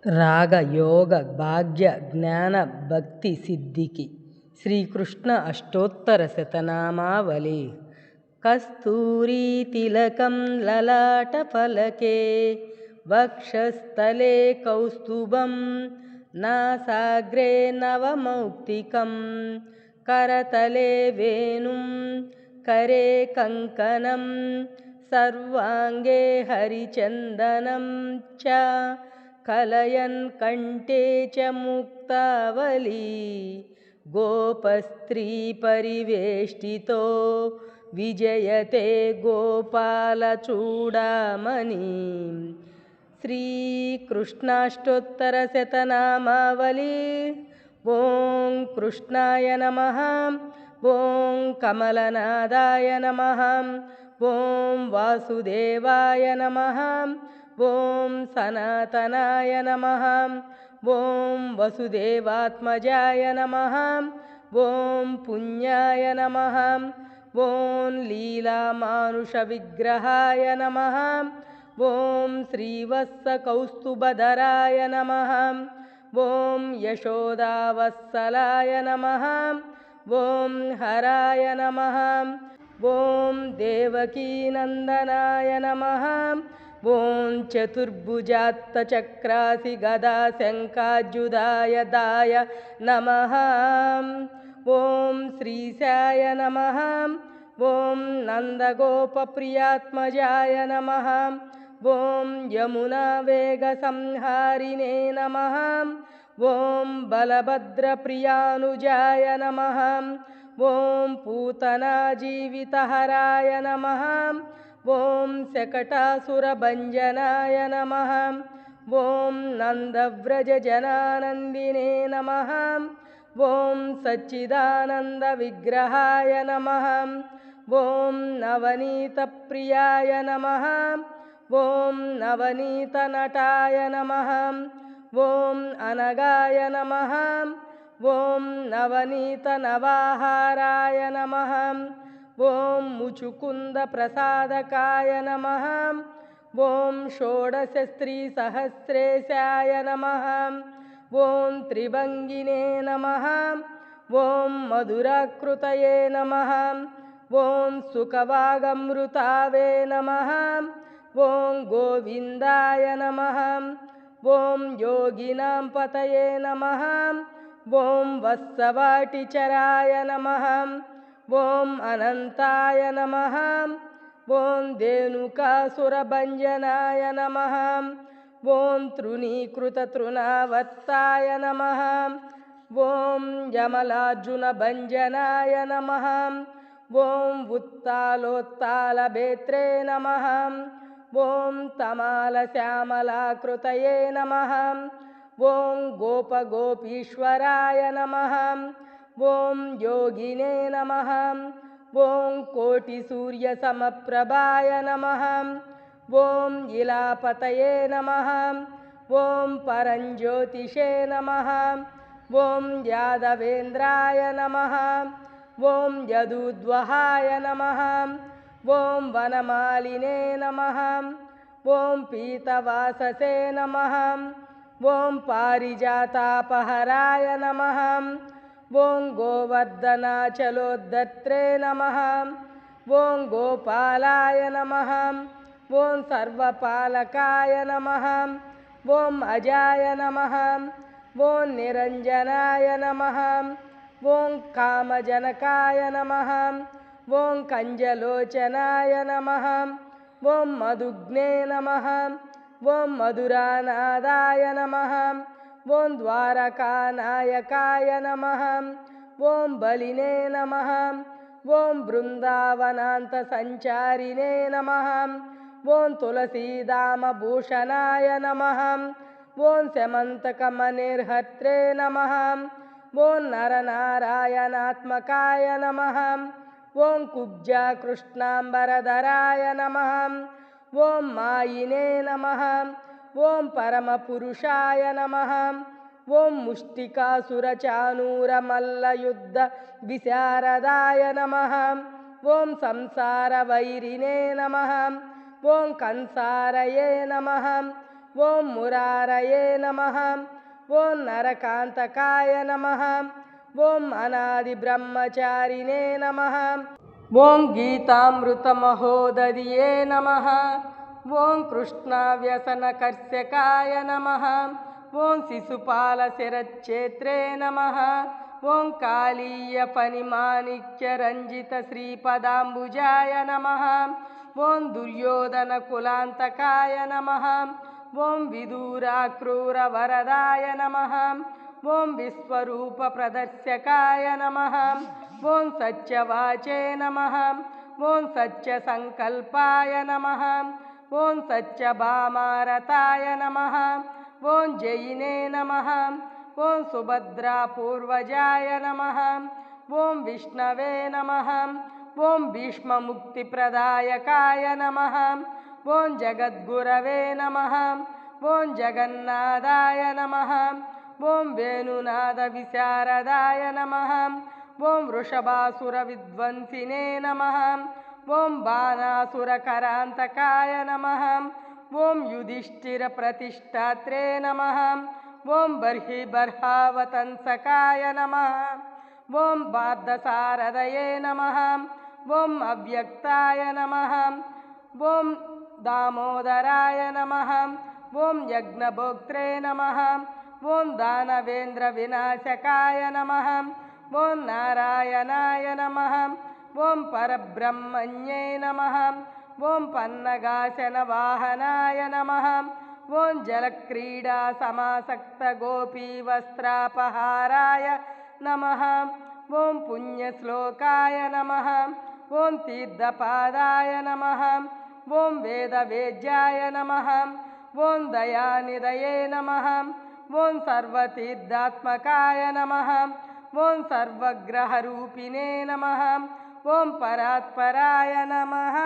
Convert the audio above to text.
రాగ యోగ భాగ్య జ్ఞాన భక్తి సిద్ధికి శ్రీకృష్ణ అష్టోత్తర శతనామావళి. కస్తూరీ తిలకం లలాట ఫలకే వక్షస్థలే కౌస్తుభం నాసాగ్రే నవమౌక్తికం కరతలే వేణుం కరే కంకణం సర్వాంగే హరిచందనం చ కలయన్ కంఠే చ ముక్తావళి గోపస్త్రీ పరివేష్టితో విజయతే గోపాల చూడామణి. శ్రీకృష్ణాష్టోత్తర శతనామావళి. ఓం కృష్ణాయ నమః. ఓం కమలనాదాయ నమః. ఓం వాసుదేవాయ నమః. ఓం సనాతనాయ నమః. ఓం వసుదేవాత్మజాయ నమః. ఓం పుణ్యాయ నమః. ఓం లీలామానుష విగ్రహాయ నమః. ఓం శ్రీవత్సకౌస్తుభధరాయ నమః. ఓం యశోదావత్సలాయ నమః. ఓం హరాయ నమః. ఓం దేవకీనందనాయ నమః. ఓం చతుర్భుజాత్తచక్రాసి గదా శంఖాజ్యుదాయ నమః. ఓం శ్రీశాయ నమః. ఓం నందగోపప్రియాత్మజాయ నమః. ఓం యమునా వేగ సంహారిణే నమః. ఓం బలభద్రప్రియానుజాయ నమః. ఓం పూతనా జీవితహరాయ నమః. ఓం శకటాసురభంజనాయ నమః. ఓం నందవ్రజజనానందినే నమః. ఓం సచ్చిదానంద విగ్రహాయ నమః. ఓం నవనీతప్రియాయ నమః. ఓం నవనీతనటాయ నమః. ఓం అనగాయ నమః. ఓం నవనీతనవాహారాయ నమః. ఓం ముచుకుంద ప్రసాదకాయ నమః. ఓం షోడశస్త్రీసహస్రేశాయ నమః. ఓం త్రిభంగినే నమః. ఓం మధురాకృతయే నమః. ఓం సుఖవాగమృతావే నమః. ఓం గోవిందాయ నమః. ఓం యోగినాం పతయే నమః. ఓం వత్సవాటిచరాయ నమః. ఓం అనంతాయ నమః. ఓం ధేనుకాసురభంజనాయ నమః. ఓం తృణీకృతతృణావర్తాయ నమః. ఓం యమలార్జునభంజనాయ నమః. ఓం ఉత్తాలోత్తాలభేత్రే నమః. ఓం తమాలశ్యామలాకృతయే నమః. ఓం గోపగోపీశ్వరాయ నమః. ఓం యోగినే నమః. ఓం కోటిసూర్యసమప్రభాయ నమః. ఓం ఇలాపతయే నమః. ఓం పరంజ్యోతిషే నమః. ఓం యాదవేంద్రాయ నమః. ఓం యదూద్వహాయ నమః. ఓం వనమాలినే నమః. ఓం పీతవాససే నమః. ఓం పారిజాతాపహరాయ నమః. ఓం గోవర్ధనాచలోద్ధత్రే నమః. ఓం గోపాలాయ నమః. ఓం సర్వపాలకాయ నమః. ఓం అజాయ నమః. ఓం నిరంజనాయ నమః. ఓం కామజనకాయ నమః. ఓం కంజలోచనాయ నమః. ఓం మధుగ్నే నమః. ఓం మధురానాదాయ నమః. ఓం ద్వారకానాయకాయ నమః. ఓం బలినే నమః. ఓం బృందావనాంత సంచారిణే నమః. ఓం తులసీదామభూషణాయ నమః. ఓం శమంతకమణిర్హత్రే నమః. ఓం నరనారాయణాత్మకాయ నమః. ఓం కుబ్జాకృష్ణాంబరధరాయ నమః. ఓం మాయినే నమః. ఓం పరమపురుషాయ నమః. ఓం ముష్టికాసురచానూరమల్లయుద్ధ విశారదాయ నమః. ఓం సంసారవైరినే నమః. ఓం కంసారయే నమః. ఓం మురారయే నమః ఓం నరకాంతకాయ నమః ఓం అనాది బ్రహ్మచారిణే నమః ఓం గీతామృతమహోదధియే నమః ఓం కృష్ణవ్యసనకర్షకాయ నమః ఓం శిశుపాలశరచ్ఛేత్రే నమః ఓం కాళీయఫణిమాణిక్యరంజితశ్రీపదాంబుజాయ నమః ఓం దుర్యోధనకులాంతకాయ నమః ఓం విదూరాక్రూరవరదాయ నమః ఓం విశ్వరూపప్రదర్శకాయ నమః ఓం సత్యవాచే నమః ఓం సత్యసంకల్పాయ నమః ఓం సత్యభామారతాయ నమః ఓం జయినే నమః ఓం సుభద్రాపూర్వజాయ నమః ఓం విష్ణవే నమః ఓం భీష్మముక్తిప్రదాయకాయ నమః ఓం జగద్గురవే నమః ఓం జగన్నాథాయ నమః ఓం వేణునాదవిశారదాయ నమః ఓం వృషభాసురవిధ్వంసినే నమః ఓం బాణాసురకరాంతకాయ నమః ఓం యుధిష్ఠిరప్రతిష్ఠాత్రే నమః ఓం బర్హిబర్హావతంసకాయ నమః ఓం పార్థసారథయే నమః ఓం అవ్యక్తాయ నమః ఓం దామోదరాయ నమః ఓం యజ్ఞభోక్త్రే నమః ఓం దానవేంద్ర వినాశకాయ నమః ఓం నారాయణాయ నమః ఓం పరబ్రహ్మణ్యే నమః ఓం పన్నగాశన వాహనాయ నమః ఓం జలక్రీడా సమాసక్త గోపీ వస్త్రాపహారాయ నమః ఓం పుణ్యశ్లోకాయ నమః ఓం తీర్థపాదాయ నమః ఓం వేదవేద్యాయ నమః ఓం దయానిదయే నమః ఓం సర్వతీర్థాత్మకాయ నమః ఓం సర్వగ్రహరూపిణే నమః ఓం పరాత్పరాయ నమః.